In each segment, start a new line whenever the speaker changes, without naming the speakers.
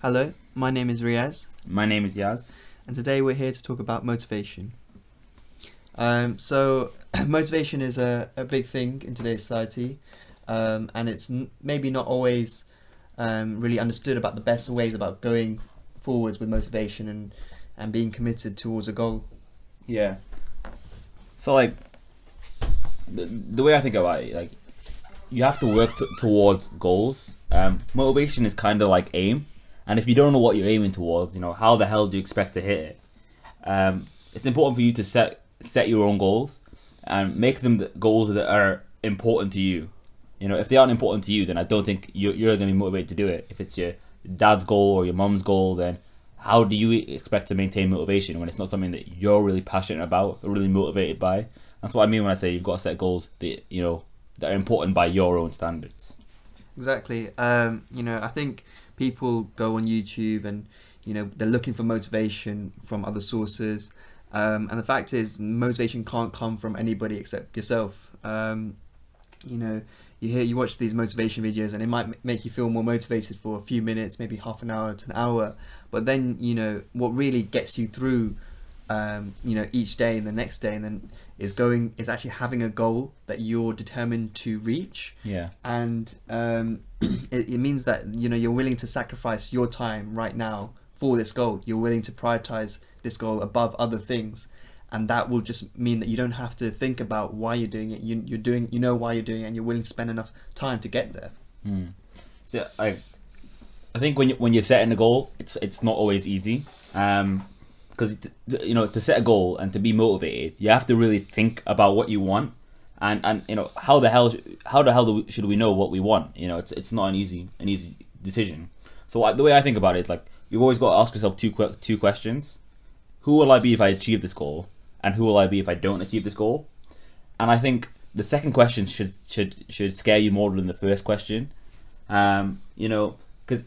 Hello, my name is Riaz,
My name is Yaz.
and today we're here to talk about motivation. So, motivation is a big thing in today's society, and it's maybe not always really understood about the best ways about going forwards with motivation and being committed towards a goal.
Yeah. So the way I think about it, like you have to work towards goals. Motivation is kind of like aim, and if you don't know what you're aiming towards, how the hell do you expect to hit it? It's important for you to set your own goals and make them the goals that are important to you. If they aren't important to you, then I don't think you're going to be motivated to do it. If it's your dad's goal or your mum's goal, then how do you expect to maintain motivation when it's not something that you're really passionate about or really motivated by? That's what I mean when I say you've got to set goals that that are important by your own standards.
Exactly. I think people go on YouTube and they're looking for motivation from other sources, and the fact is motivation can't come from anybody except yourself. You watch these motivation videos and it might make you feel more motivated for a few minutes, maybe half an hour to an hour, but then what really gets you through each day and the next day and then is actually having a goal that you're determined to reach.
Yeah.
And it means that you're willing to sacrifice your time right now for this goal. You're willing to prioritize this goal above other things, and that will just mean that you don't have to think about why you're doing it. You know why you're doing it, and you're willing to spend enough time to get there.
So I think when you're setting a goal, it's not always easy. Because to set a goal and to be motivated, you have to really think about what you want, and how the hell should we know what we want? It's not an easy decision. So the way I think about it is like you've always got to ask yourself two questions: who will I be if I achieve this goal, and who will I be if I don't achieve this goal? And I think the second question should scare you more than the first question. Because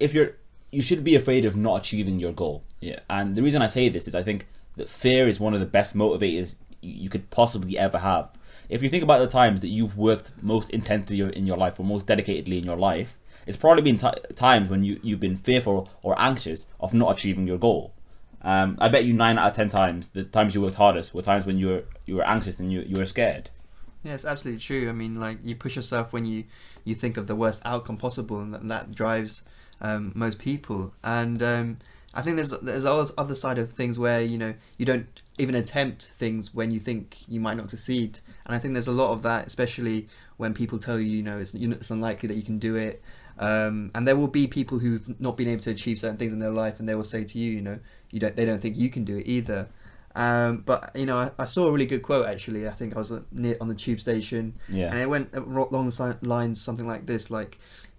you should be afraid of not achieving your goal. Yeah. And the reason I say this is I think that fear is one of the best motivators you could possibly ever have. If you think about the times that you've worked most intensely in your life or most dedicatedly in your life, it's probably been times when you've been fearful or anxious of not achieving your goal. I bet you 9 out of 10 times the times you worked hardest were times when you were anxious and you were scared.
Yeah, it's absolutely true. I mean, like, you push yourself when you think of the worst outcome possible, and that drives most people. And I think there's always other side of things where you don't even attempt things when you think you might not succeed. And I think there's a lot of that, especially when people tell you it's unlikely that you can do it. And there will be people who've not been able to achieve certain things in their life, and they will say to you, they don't think you can do it either. But I saw a really good quote actually. I think I was on the tube station,
Yeah.
and it went along the lines something like this: like,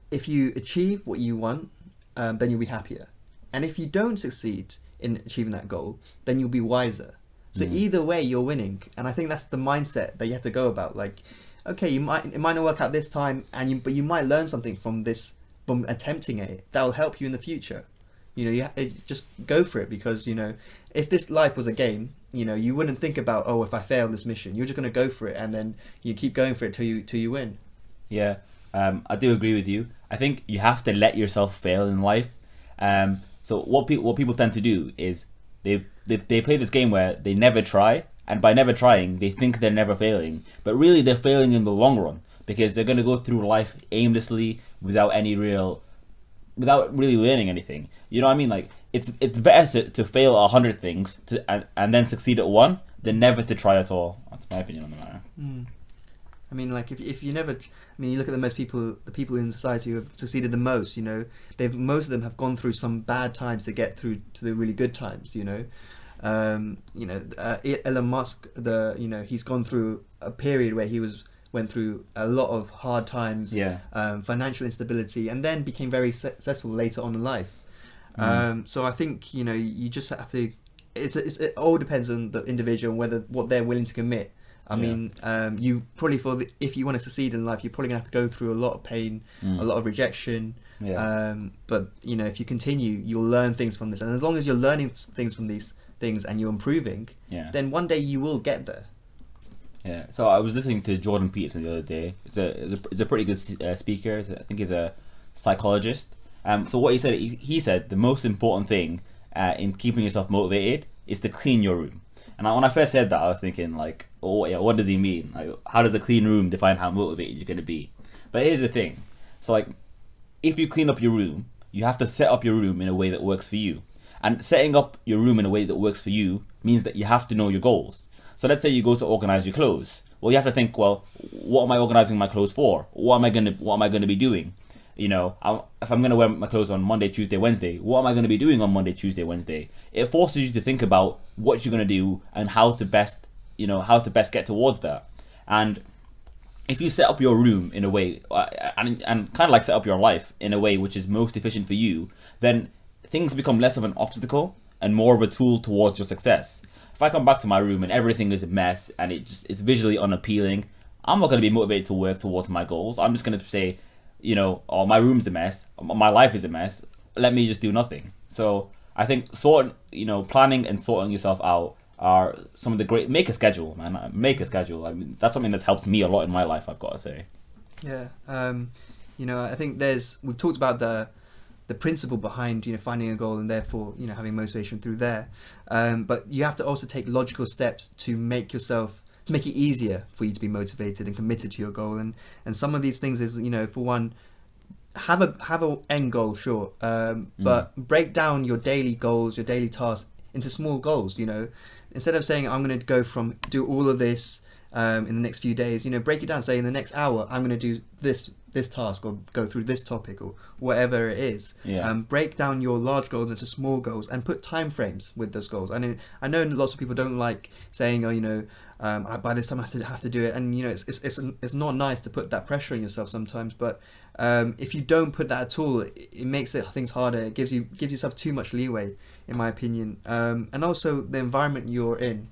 if you achieve what you want, then you'll be happier, and if you don't succeed in achieving that goal, then you'll be wiser. So either way, you're winning, and I think that's the mindset that you have to go about. Like, okay, it might not work out this time, but you might learn something from attempting it that will help you in the future. Just go for it, because if this life was a game, you wouldn't think about, if I fail this mission. You're just going to go for it, and then you keep going for it till you win.
Yeah, I do agree with you. I think you have to let yourself fail in life. So what people tend to do is they play this game where they never try, and by never trying, they think they're never failing, but really they're failing in the long run because they're going to go through life aimlessly without really learning anything. You know what I mean? Like it's better to fail at 100 things and then succeed at one than never to try at all. That's my opinion on the matter.
I mean, like, if you never, you look at the people in society who have succeeded the most. Most of them have gone through some bad times to get through to the really good times. Elon Musk, he's gone through a period where he went through a lot of hard times, financial instability, and then became very successful later on in life. So I think you just have to. It all depends on the individual and what they're willing to commit. I mean, you probably if you want to succeed in life, you're probably gonna have to go through a lot of pain, a lot of rejection. But if you continue, you'll learn things from this, and as long as you're learning things from these things and you're improving, then one day you will get there.
Yeah. So I was listening to Jordan Peterson the other day. He's a pretty good speaker. I think he's a psychologist, So what he said the most important thing in keeping yourself motivated is to clean your room. And when I first said that, I was thinking like, oh yeah, what does he mean? Like, how does a clean room define how motivated you're going to be? But here's the thing. So like, if you clean up your room, you have to set up your room in a way that works for you. And setting up your room in a way that works for you means that you have to know your goals. So let's say you go to organize your clothes. Well, you have to think, well, what am I organizing my clothes for? What am I gonna be doing? You know, if I'm gonna wear my clothes on Monday, Tuesday, Wednesday, what am I gonna be doing on Monday, Tuesday, Wednesday? It forces you to think about what you're gonna do and how to best get towards that. And if you set up your room in a way, and kind of like set up your life in a way which is most efficient for you, then things become less of an obstacle and more of a tool towards your success. If I come back to my room and everything is a mess and it's visually unappealing, I'm not going to be motivated to work towards my goals. I'm just going to say, you know, oh, my room's a mess, my life is a mess, let me just do nothing. So I think planning and sorting yourself out are some of the great. Make a schedule, man. Make a schedule. I mean, that's something that's helped me a lot in my life, I've got to say.
Yeah. I think we've talked about the principle behind, finding a goal and therefore, having motivation through there. But you have to also take logical steps to make it easier for you to be motivated and committed to your goal. And some of these things is, for one, have a end goal, sure. But break down your daily goals, your daily tasks into small goals, Instead of saying, I'm going to do all of this in the next few days, break it down. Say in the next hour, I'm going to do this task or go through this topic or whatever it is.
Yeah.
Break down your large goals into small goals and put time frames with those goals. I know lots of people don't like saying, by this time I have to do it, and it's not nice to put that pressure on yourself sometimes. But if you don't put that at all, it makes things harder. It gives yourself too much leeway, in my opinion. And also the environment you're in.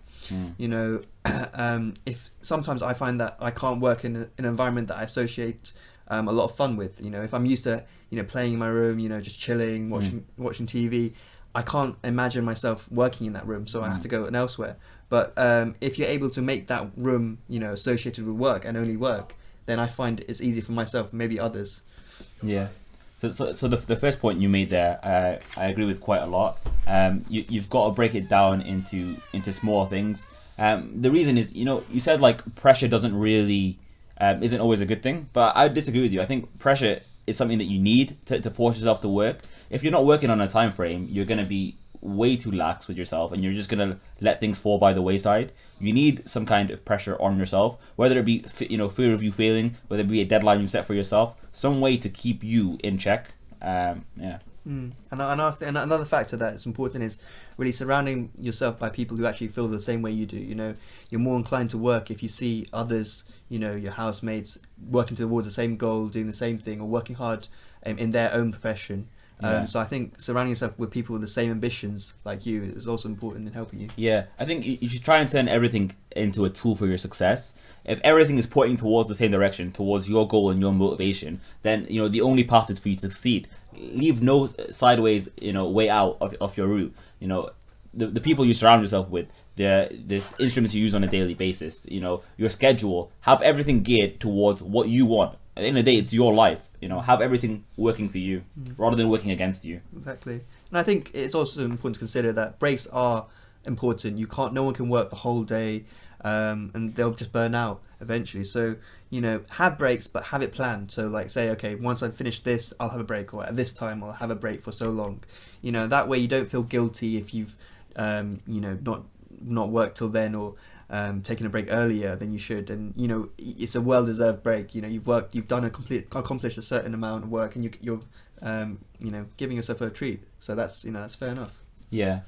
If sometimes I find that I can't work in an environment that I associate a lot of fun with. If I'm used to playing in my room, just chilling, watching TV, I can't imagine myself working in that room, so I have to go elsewhere. But if you're able to make that room associated with work and only work, then I find it's easy for myself and maybe others.
Yeah. So the first point you made there, I agree with quite a lot. You've got to break it down into small things. The reason is, you said like pressure doesn't really isn't always a good thing, but I disagree with you. I think pressure is something that you need to force yourself to work. If you're not working on a time frame, you're going to be way too lax with yourself and you're just going to let things fall by the wayside. You need some kind of pressure on yourself, whether it be fear of you failing, whether it be a deadline you set for yourself, some way to keep you in check.
And another factor that's important is really surrounding yourself by people who actually feel the same way you do. You're more inclined to work if you see others, your housemates working towards the same goal, doing the same thing, or working hard in their own profession. So I think surrounding yourself with people with the same ambitions like you is also important in helping you.
Yeah, I think you should try and turn everything into a tool for your success. If everything is pointing towards the same direction, towards your goal and your motivation, then the only path is for you to succeed. Leave no sideways way out of your route. The people you surround yourself with, the instruments you use on a daily basis, your schedule, have everything geared towards what you want. At the end of the day, it's your life. Have everything working for you rather than working against you.
Exactly. And I think it's also important to consider that breaks are important. No one can work the whole day, and they'll just burn out eventually. So, have breaks, but have it planned. So like say, okay, once I finish this, I'll have a break, or at this time I'll have a break for so long. That way you don't feel guilty if you've, not worked till then, or taking a break earlier than you should, and it's a well-deserved break. You've accomplished a certain amount of work, and you're giving yourself a treat. So that's that's fair enough.
Yeah.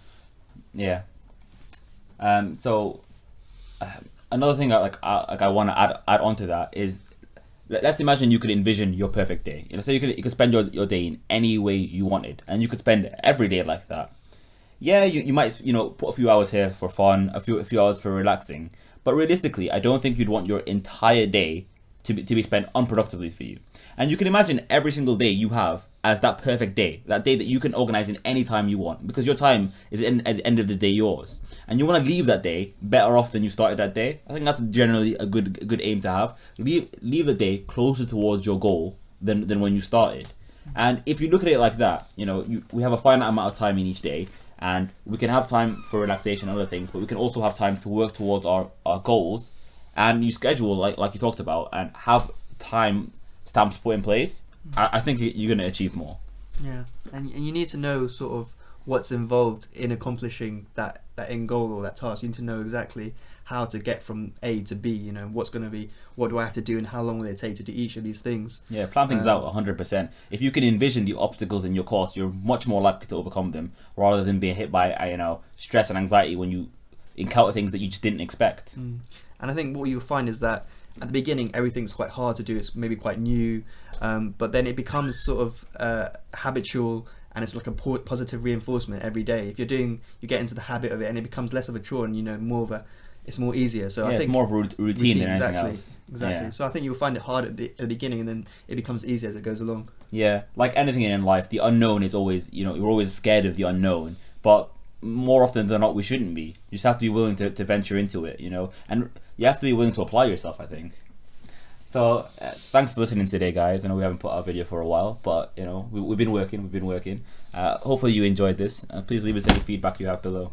So another thing I want to add on to that is, let's imagine you could envision your perfect day. So you could spend your day in any way you wanted, and you could spend every day like that. Yeah, you might put a few hours here for fun, a few hours for relaxing, but realistically, I don't think you'd want your entire day to be spent unproductively for you. And you can imagine every single day you have as that perfect day, that day that you can organize in any time you want, because your time is at the end of the day yours, and you want to leave that day better off than you started that day. I think that's generally a good aim to have. Leave the day closer towards your goal than when you started. And if you look at it like that, you know, we have a finite amount of time in each day, and we can have time for relaxation and other things, but we can also have time to work towards our goals. And you schedule, like you talked about, and have time stamps put in place. I think you're going to achieve more.
Yeah, and you need to know sort of what's involved in accomplishing that end goal or that task. You need to know exactly how to get from A to B. You know, what do I have to do, and how long will it take to do each of these things.
Yeah, plan things out 100%. If you can envision the obstacles in your course, you're much more likely to overcome them, rather than being hit by stress and anxiety when you encounter things that you just didn't expect.
And I think what you'll find is that at the beginning everything's quite hard to do. It's maybe quite new, but then it becomes sort of habitual, and it's like a positive reinforcement every day. If you get into the habit of it, and it becomes less of a chore, and it's more easier. So I think
it's more of a routine than anything else.
Exactly.
Yeah.
So I think you'll find it hard at the beginning, and then it becomes easier as it goes along.
Yeah, like anything in life, the unknown is always, you're always scared of the unknown, but more often than not, we shouldn't be. You just have to be willing to venture into it, and you have to be willing to apply yourself, I think. So thanks for listening today, guys. I know we haven't put out a video for a while, but we've been working. Hopefully you enjoyed this. Please leave us any feedback you have below.